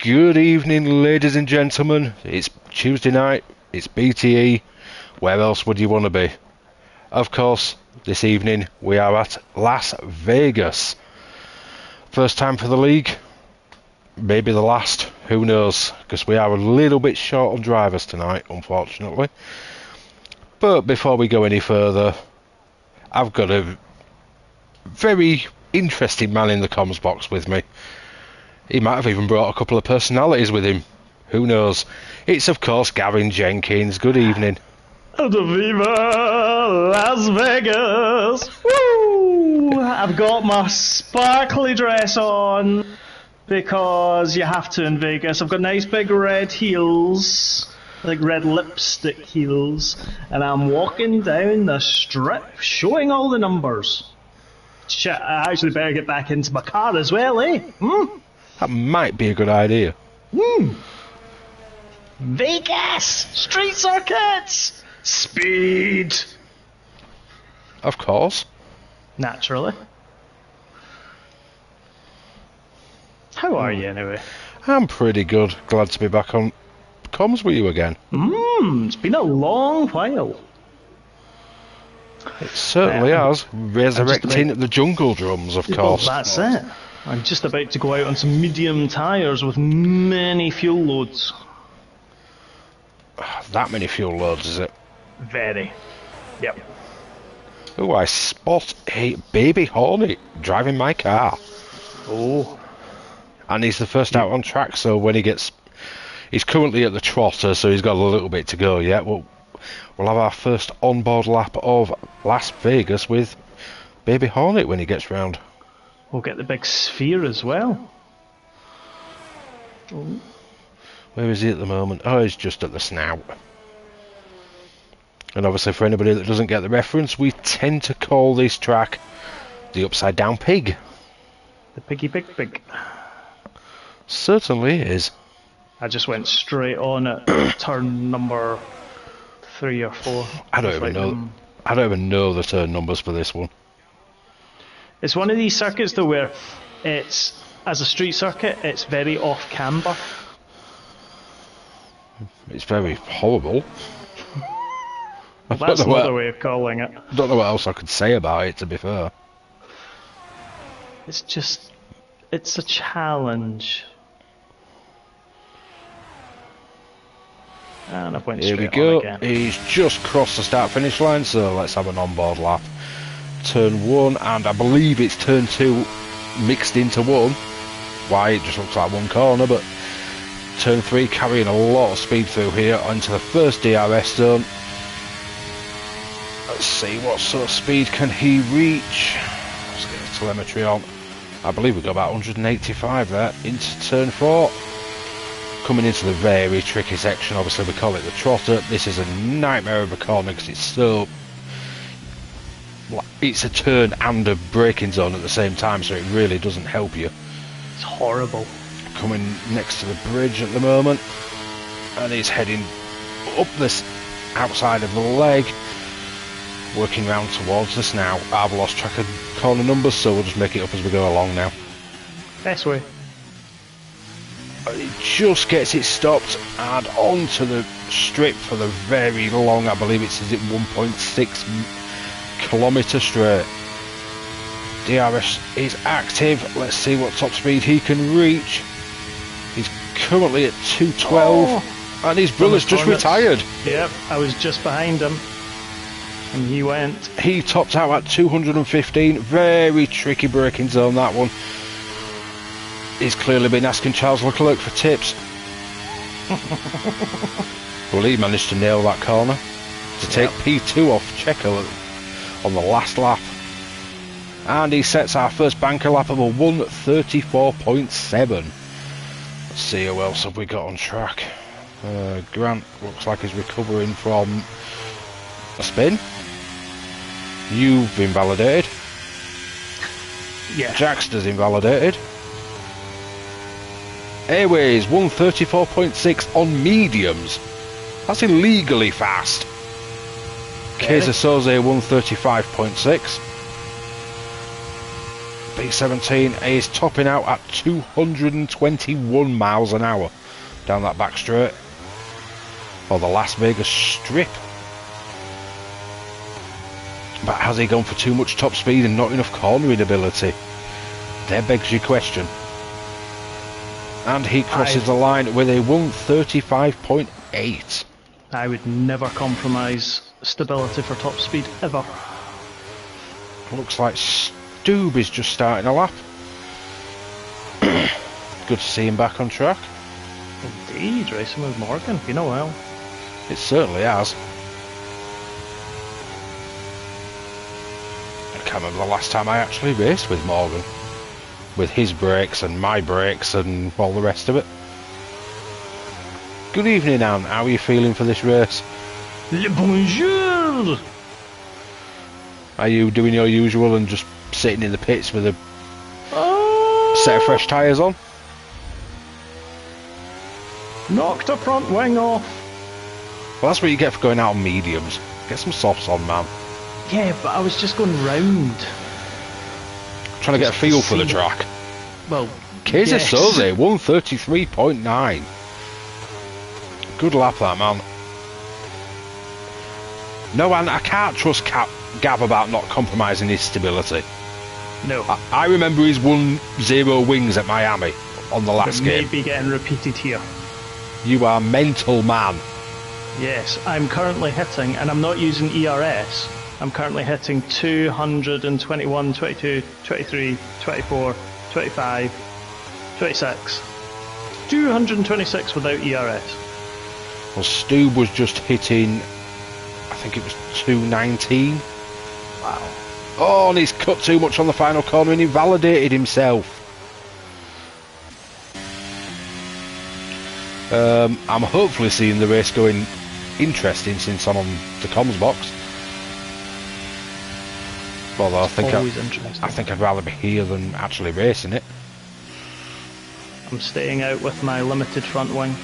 Good evening, ladies and gentlemen. It's Tuesday night, it's BTE. Where else would you want to be? Of course, this evening we are at Las Vegas. First time for the league, maybe the last, who knows, because we are a little bit short on drivers tonight, unfortunately. But before we go any further, I've got a very interesting man in the comms box with me. He might have even brought a couple of personalities with him. Who knows? It's of course Gavin Jenkins. Good evening. Viva Las Vegas! Woo! I've got my sparkly dress on because you have to in Vegas. I've got nice big red heels, like red lipstick heels, and I'm walking down the strip showing all the numbers. Shit, I actually better get back into my car as well, eh? That might be a good idea. Vegas! Street circuits! Speed! Of course. Naturally. How are you anyway? I'm pretty good. Glad to be back on comms with you again. It's been a long while. It certainly has. Resurrecting the jungle drums, of course. Well, that's it. I'm just about to go out on some medium tyres with many fuel loads. That many fuel loads, is it? Very. Yep. Oh, I spot a baby hornet driving my car. Oh. And he's the first out on track, so when he gets... He's currently at the trotter, so he's got a little bit to go yet. We'll have our first onboard lap of Las Vegas with baby hornet when he gets round. We'll get the big sphere as well. Oh. Where is he at the moment? Oh, he's just at the snout. And obviously for anybody that doesn't get the reference, we tend to call this track the Upside Down Pig. The piggy pig. Certainly is. I just went straight on at turn number 3 or 4. I don't even know the turn numbers for this one. It's one of these circuits though where it's, as a street circuit, it's very off camber. It's very horrible. Well, that's another way of calling it. I don't know what else I could say about it, to be fair. It's just, it's a challenge. And I went straight on again. He's just crossed the start-finish line, so let's have an onboard lap. Turn 1, and I believe it's turn 2 mixed into one. Why, it just looks like one corner, but turn 3 carrying a lot of speed through here onto the first DRS zone. Let's see, what sort of speed can he reach? Let's get the telemetry on. I believe we got about 185 there into turn 4. Coming into the very tricky section, obviously we call it the trotter. This is a nightmare of a corner because it's a turn and a braking zone at the same time, so it really doesn't help you. It's horrible. Coming next to the bridge at the moment, and he's heading up this outside of the leg, working round towards us now. I've lost track of corner numbers, so we'll just make it up as we go along now. Best way. It just gets it stopped and onto the strip for the very long, I believe it's 1.6 kilometre straight. DRS is active. Let's see what top speed he can reach. He's currently at 212, and his brother's just retired. Yep, I was just behind him, and he went. He topped out at 215. Very tricky braking zone, that one. He's clearly been asking Charles Leclerc for tips. Well, he managed to nail that corner to take P2 off Checo on the last lap. And he sets our first banker lap of a 1:34.7. Let's see who else have we got on track. Grant looks like he's recovering from a spin. You've invalidated. Yeah. Jackster's invalidated. Airways 1:34.6 on mediums. That's illegally fast. Keza Soze 1:35.6. B17 is topping out at 221 miles an hour down that back straight, or the Las Vegas Strip. But has he gone for too much top speed and not enough cornering ability? There begs your question. And he crosses the line with a 135.8. I would never compromise stability for top speed, ever. Looks like Stoob is just starting a lap. Good to see him back on track. Indeed, racing with Morgan, been a while. It certainly has. I can't remember the last time I actually raced with Morgan. With his brakes and my brakes and all the rest of it. Good evening, Anne. How are you feeling for this race? Le bonjour! Are you doing your usual and just sitting in the pits with a set of fresh tyres on? Knocked a front wing off. Well, that's what you get for going out on mediums. Get some softs on, man. Yeah, but I was just going round. Trying to get a feel for the track. Well, Keza yes. Soze, 133.9. Good lap, that man. No, I can't trust Gav about not compromising his stability. No. I remember his 1-0 wings at Miami on the last game. Maybe getting repeated here. You are mental, man. Yes, I'm currently hitting, and I'm not using ERS, I'm currently hitting 221, 22, 23, 24, 25, 26. 226 without ERS. Well, Stu was just hitting, I think it was 219. Wow. Oh, and he's cut too much on the final corner and he validated himself. I'm hopefully seeing the race going interesting since I'm on the comms box. Although I think I'd rather be here than actually racing it. I'm staying out with my limited front wing.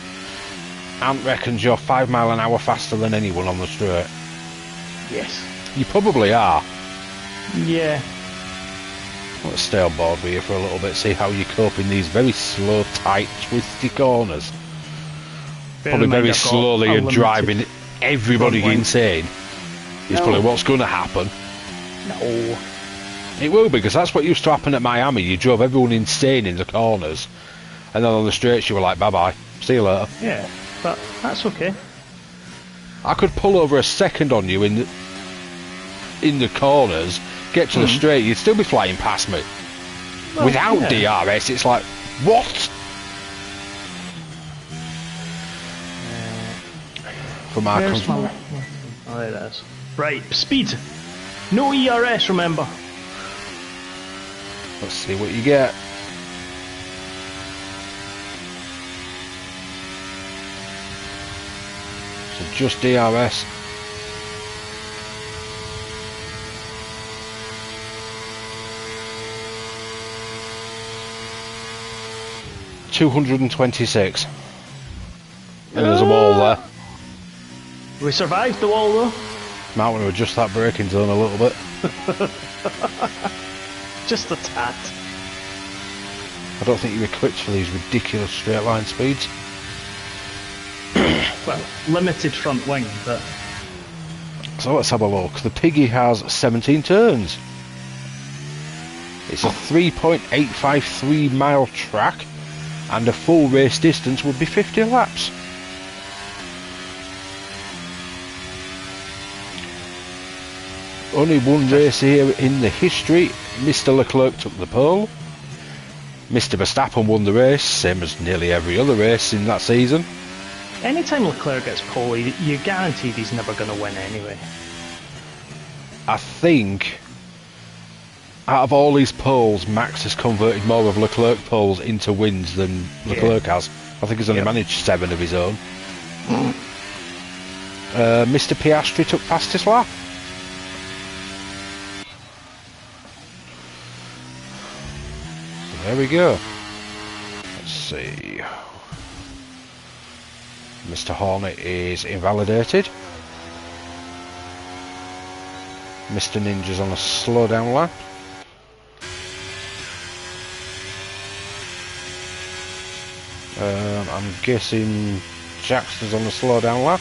Ant reckons you're 5 mile an hour faster than anyone on the straight. Yes. You probably are. Yeah. Let's stay on board with you for a little bit, see how you cope in these very slow, tight, twisty corners. Probably very slowly and driving everybody insane is probably what's going to happen. No. It will, because that's what used to happen at Miami. You drove everyone insane in the corners, and then on the straights you were like, bye bye, see you later. Yeah, but that's okay. I could pull over a second on you in the corners, get to the straight, you'd still be flying past me. Well, Without DRS, it's like, what? From our Where's my... Oh, there it is. Right, speed. No ERS, remember. Let's see what you get. So just DRS. $226. And there's a wall there. We survived the wall though. Might want to adjust that braking zone a little bit. Just a tad. I don't think you're equipped for these ridiculous straight line speeds. Well, limited front wing, but... So let's have a look. The Piggy has 17 turns. It's a 3.853 mile track, and a full race distance would be 50 laps. Only one race here in the history. Mr. Leclerc took the pole. Mr. Verstappen won the race, same as nearly every other race in that season. Anytime Leclerc gets pole, you're guaranteed he's never going to win anyway. I think out of all his poles, Max has converted more of Leclerc poles into wins than Leclerc has. I think he's only managed 7 of his own. Mr. Piastri took fastest lap. There we go. Let's see. Mr. Hornet is invalidated. Mr. Ninja's on a slow down lap. I'm guessing Jackson's on the slow down lap.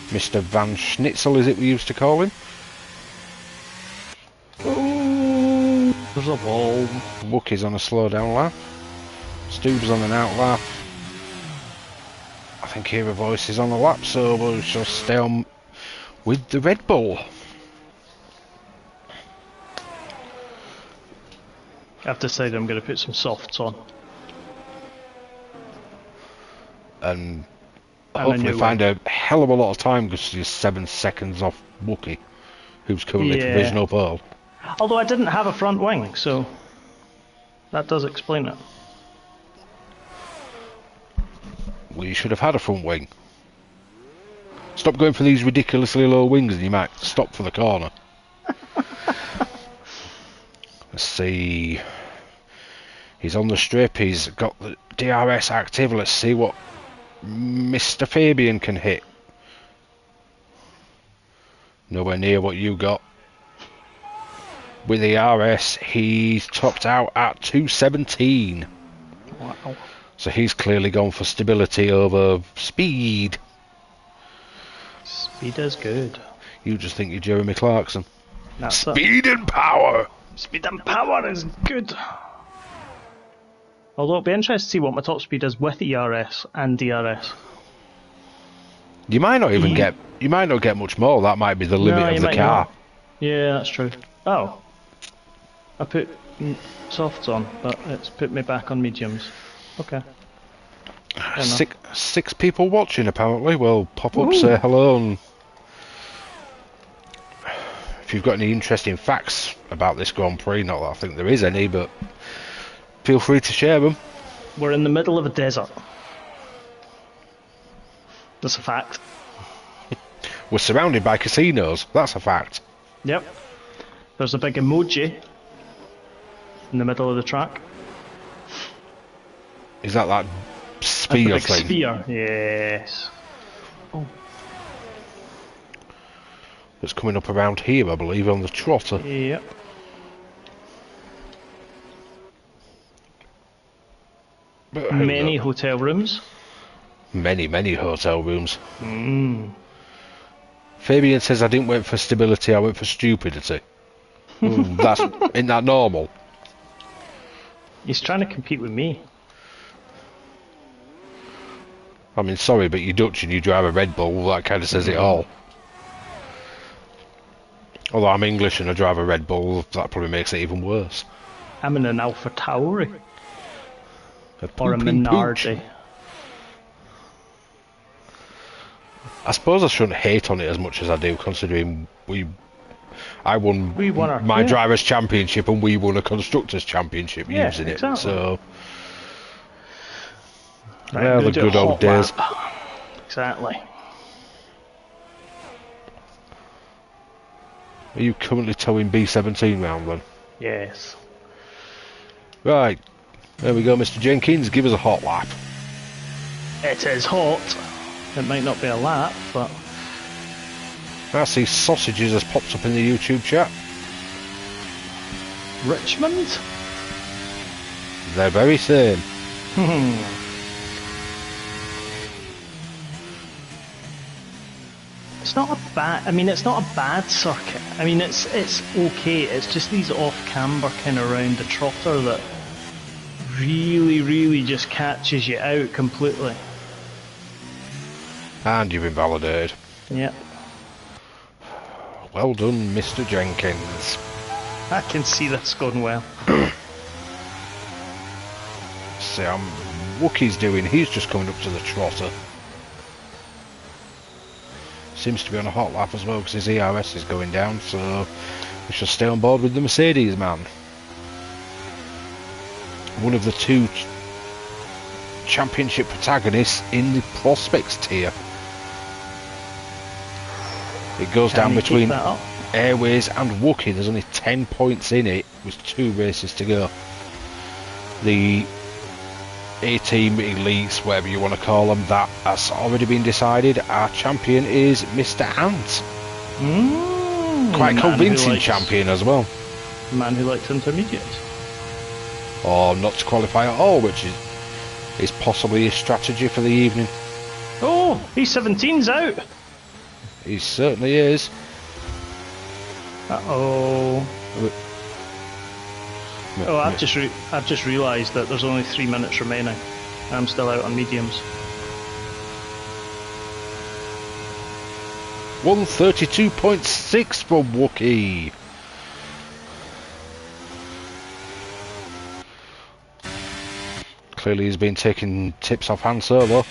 Mr. Van Schnitzel, is it we used to call him? Oh, there's a wall. Wookie's on a slow down lap. Stubbs on an out lap. I think Hero Voice is on the lap, so we shall stay on with the Red Bull. I've decided I'm going to put some softs on. And hopefully find a hell of a lot of time because she's 7 seconds off Wookie, who's currently provisional pole. Although I didn't have a front wing, so that does explain it. Well, you should have had a front wing. Stop going for these ridiculously low wings and you might stop for the corner. Let's see. He's on the strip, he's got the DRS active. Let's see what Mr. Fabian can hit. Nowhere near what you got. With the RS, he's topped out at 217. Wow. So he's clearly gone for stability over speed. Speed is good. You just think you're Jeremy Clarkson. That's speed and power! Speed and power is good. Although it'll be interesting to see what my top speed is with ERS and DRS. You might not even get. You might not get much more. That might be the limit of the car. Not. Yeah, that's true. Oh, I put softs on, but it's put me back on mediums. Okay. Six people watching apparently. Well, pop up, say hello, and if you've got any interesting facts about this Grand Prix, not that I think there is any, but feel free to share them. We're in the middle of a desert. That's a fact. We're surrounded by casinos. That's a fact. Yep. There's a big emoji in the middle of the track. Is that sphere big thing? Sphere, yes. Oh. That's coming up around here, I believe, on the trotter. Yep. Many hotel rooms. Many hotel rooms. Fabian says I didn't wait for stability, I went for stupidity. Isn't that normal? He's trying to compete with me. I mean, sorry, but you're Dutch and you drive a Red Bull, that kind of says it all. Although I'm English and I drive a Red Bull, that probably makes it even worse. I'm in an Alpha Tauri. Or a Minardi. I suppose I shouldn't hate on it as much as I do, considering I won my Drivers' Championship and we won a Constructors' Championship using it. So, right, well, the good old days. Exactly. Are you currently towing B17 round then? Yes. Right. There we go, Mr. Jenkins. Give us a hot lap. It is hot. It might not be a lap, but... I see sausages has popped up in the YouTube chat. Richmond? They're very same. It's not a bad... I mean, it's not a bad circuit. I mean, it's okay. It's just these off-camber kind of around the trotter that really just catches you out completely. And you've invalidated. Yep. Well done, Mr. Jenkins. I can see this going well. See how Wookie's doing. He's just coming up to the trotter. Seems to be on a hot lap as well because his ERS is going down, so we shall stay on board with the Mercedes man. One of the two championship protagonists in the prospects tier. It goes down between Airways and Wookie. There's only 10 points in it with 2 races to go. The A-Team Elites, whatever you want to call them, that has already been decided. Our champion is Mr. Ant. Quite convincing champion as well. The man who likes intermediates. or not to qualify at all, which is possibly his strategy for the evening. Oh, E17's out. He certainly is. Uh-oh. Oh, I've just realised that there's only 3 minutes remaining. I'm still out on mediums. 132.6 for Wookie. Clearly he's been taking tips off Han Solo.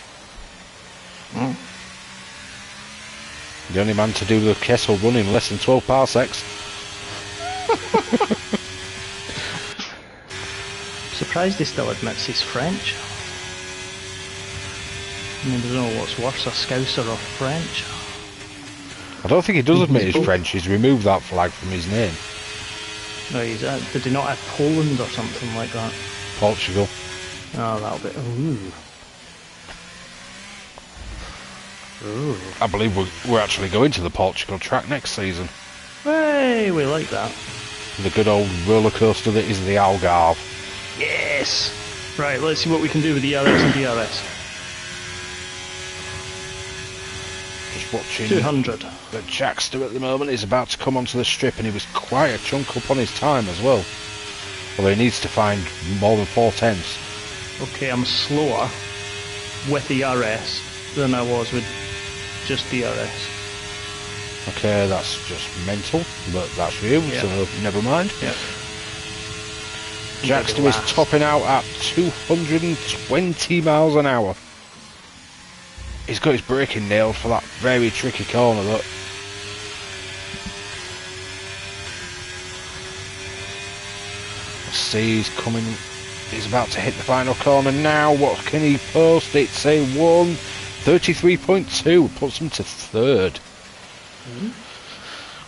The only man to do the Kessel run in less than 12 parsecs. Surprised he still admits he's French. I mean, I don't know what's worse, a Scouser or French. I don't think he does admit he's French. He's removed that flag from his name. No, he's did he not have Poland or something like that? Portugal. Oh, that'll be... Ooh. I believe we're actually going to the Portugal track next season. Hey, we like that. The good old roller coaster that is the Algarve. Yes! Right, let's see what we can do with the ERS and DRS. Just watching 200. The Jackster at the moment is about to come onto the strip, and he was quite a chunk up on his time as well. Although he needs to find more than 4/10. Okay, I'm slower with ERS than I was with just DRS. Okay, that's just mental, but that's you, Yep. so never mind. Yep. Jackster is topping out at 220 miles an hour. He's got his braking nailed for that very tricky corner, though. Let's see, he's coming. He's about to hit the final corner now. What can he post? It's a 1:33.2. Puts him to third.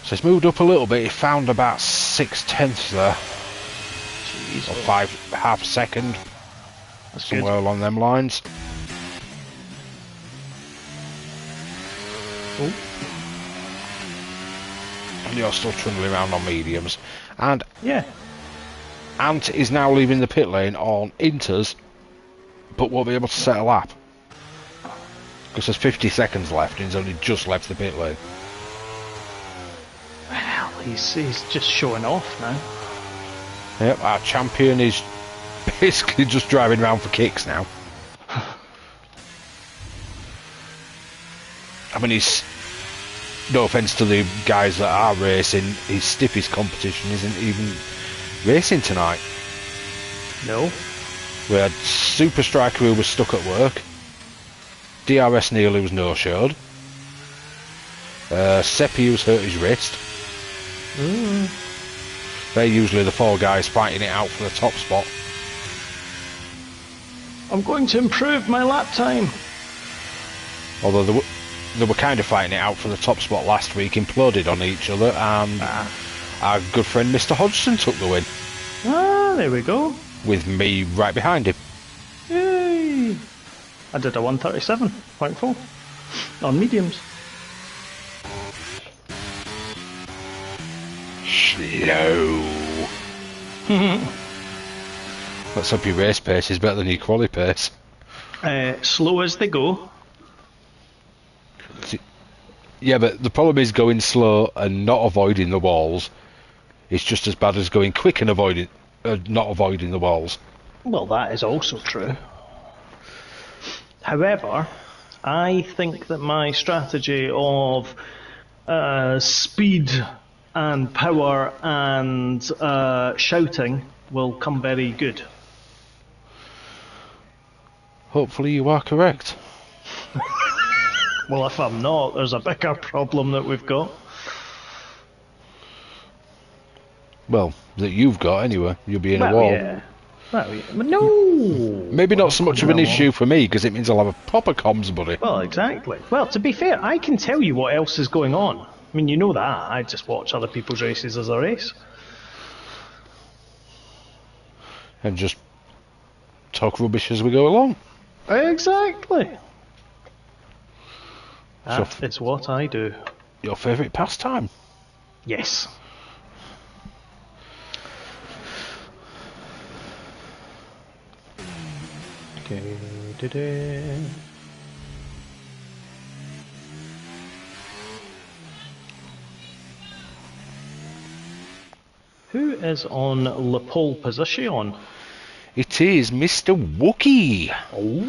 So he's moved up a little bit. He found about 6/10 there. Jeez, Or half a second. that's Somewhere along them lines. good. And you're still trundling around on mediums. And Yeah. Ant is now leaving the pit lane on inters, but won't be able to set a lap. Because there's 50 seconds left and he's only just left the pit lane. Well, he's just showing off now. Yep, our champion is basically just driving around for kicks now. I mean, he's... No offence to the guys that are racing, his stiffest competition isn't even racing tonight. No. We had Super Striker who was stuck at work. DRS Neil who was no-showed. Seppi who's hurt his wrist. They're usually the four guys fighting it out for the top spot. I'm going to improve my lap time. Although they were kind of fighting it out for the top spot last week, imploded on each other, and our good friend Mr. Hodgson took the win. Ah, there we go. With me right behind him. Yay! I did a 137.4 on mediums. Slow. Let's hope your race pace is better than your quali pace. Slow as they go. Yeah, but the problem is going slow and not avoiding the walls. It's just as bad as going quick and not avoiding the walls. Well, that is also true. However, I think that my strategy of speed and power and shouting will come very good. Hopefully you are correct. Well, if I'm not, there's a bigger problem that we've got. Well, that you've got anyway. You'll be in a wall. Yeah. Well, yeah. But no! Maybe not so much of an issue for me, because it means I'll have a proper comms buddy. Well, exactly. Well, to be fair, I can tell you what else is going on. I mean, you know that. I just watch other people's races as a race. And just talk rubbish as we go along. Exactly. So That is what I do. Your favourite pastime? Yes. Who is on the pole position? It is Mr. Wookie. Oh.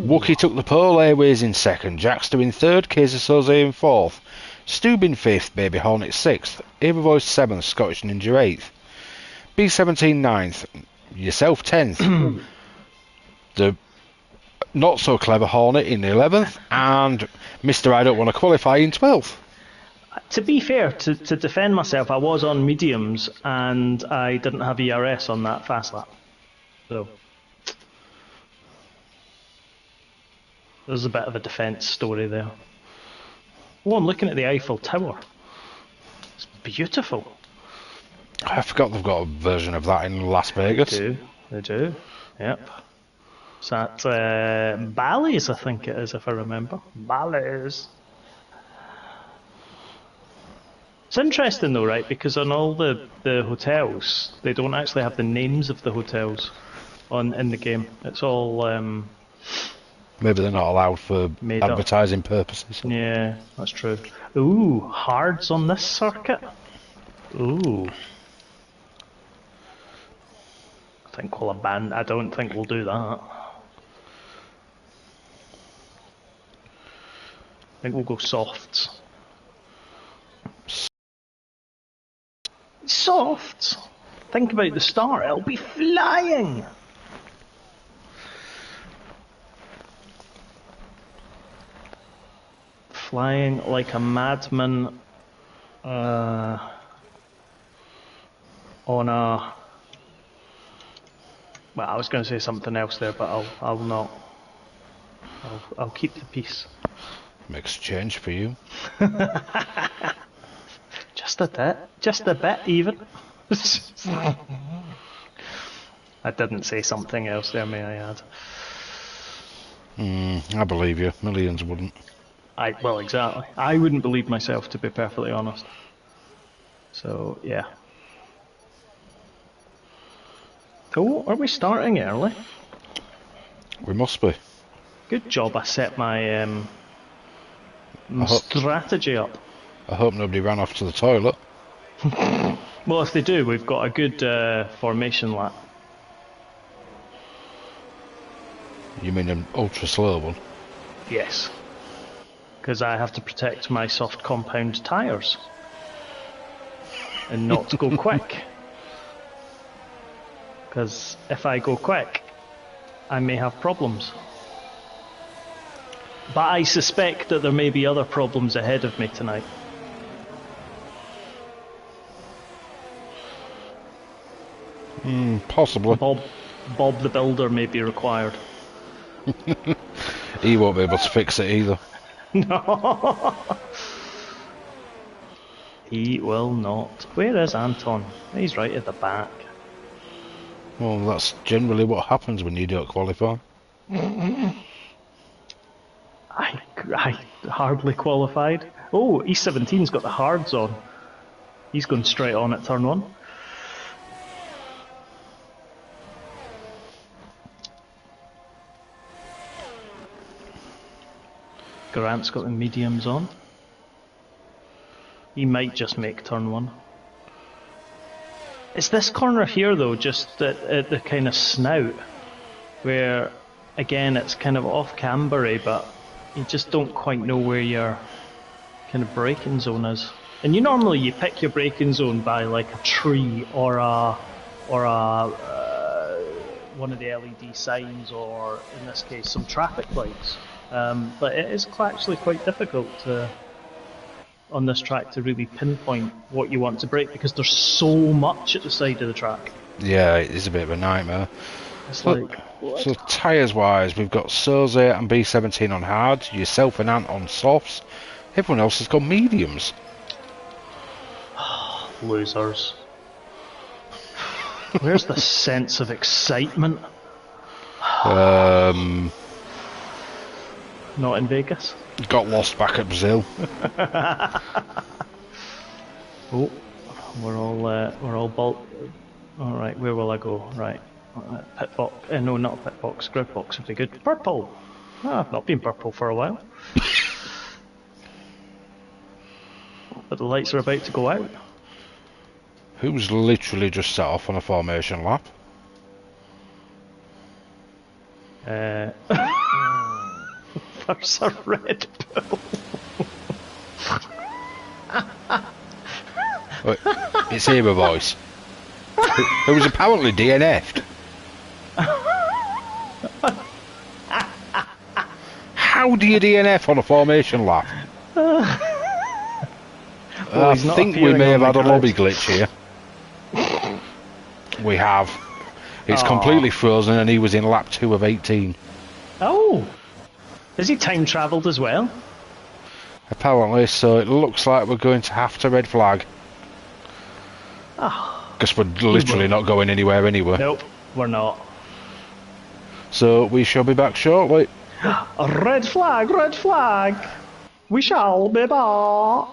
Wookie took the pole, Airways in second, Jackster in third, Soze in fourth, Stube in fifth, Baby Hornet sixth, Ava Voice seventh, Scottish Ninja eighth, B17 ninth, yourself 10th, the not so clever Hornet in 11th, and Mr. I Don't Want to Qualify in 12th. To be fair, to defend myself, I was on mediums and I didn't have ERS on that fast lap. So there's a bit of a defence story there. Oh, I'm looking at the Eiffel Tower. It's beautiful. I forgot they've got a version of that in Las Vegas. They do. Yep. It's at Bally's, I think it is, if I remember. Bally's. It's interesting though, right? Because on all the hotels, they don't actually have the names of the hotels in the game. It's all maybe they're not allowed for made advertising up purposes. Yeah, that's true. Ooh, hards on this circuit. Ooh. I think we'll abandon. I don't think we'll do that. I think we'll go softs. Soft. Think about the start. It'll be flying. Flying like a madman on a. Well, I was going to say something else there, but I'll not. I'll keep the peace. Makes a change for you. Just a bit even. I didn't say something else there, may I add. I believe you. Millions wouldn't. Well, exactly. I wouldn't believe myself, to be perfectly honest. So, yeah. Oh, are we starting early? We must be. Good job I set my strategy up. I hope nobody ran off to the toilet. Well, if they do, we've got a good formation lap. You mean an ultra slow one? Yes. Because I have to protect my soft compound tyres. And not go quick. Because if I go quick, I may have problems. But I suspect that there may be other problems ahead of me tonight. Possibly. Bob the Builder may be required. He won't be able to fix it either. No. He will not. Where is Anton? He's right at the back. Well, that's generally what happens when you don't qualify. I hardly qualified. Oh, E17's got the hards on. He's going straight on at turn 1. Grant's got the mediums on. He might just make turn 1. It's this corner here though, just at the kind of snout, where again it's kind of off cambery, but you just don't quite know where your kind of braking zone is. And you pick your braking zone by like a tree or one of the LED signs, or in this case some traffic lights. But it is actually quite difficult on this track to really pinpoint what you want to brake, because there's so much at the side of the track. Yeah, it is a bit of a nightmare. It's So tyres wise, we've got Soze and B17 on hards, yourself and Ant on softs. Everyone else has got mediums. Losers. Where's the sense of excitement? Not in Vegas. Got lost back at Brazil. Oh, we're all bolt. All right, where will I go? Right, Pit box. No, not pit box. Grid box would be good. Purple. Oh, I've not been purple for a while. But the lights are about to go out. Who's literally just set off on a formation lap? There's a Red Bull. Wait, it's Eva voice. Who was apparently DNF'd. How do you DNF on a formation lap? I think we may have had a lobby glitch here. We have. It's completely frozen and he was in lap 2 of 18. Oh! Has he time travelled as well? Apparently, so it looks like we're going to have to red flag. Because we're literally not going anywhere anyway. Nope, we're not. So we shall be back shortly. Red flag, red flag! We shall be back!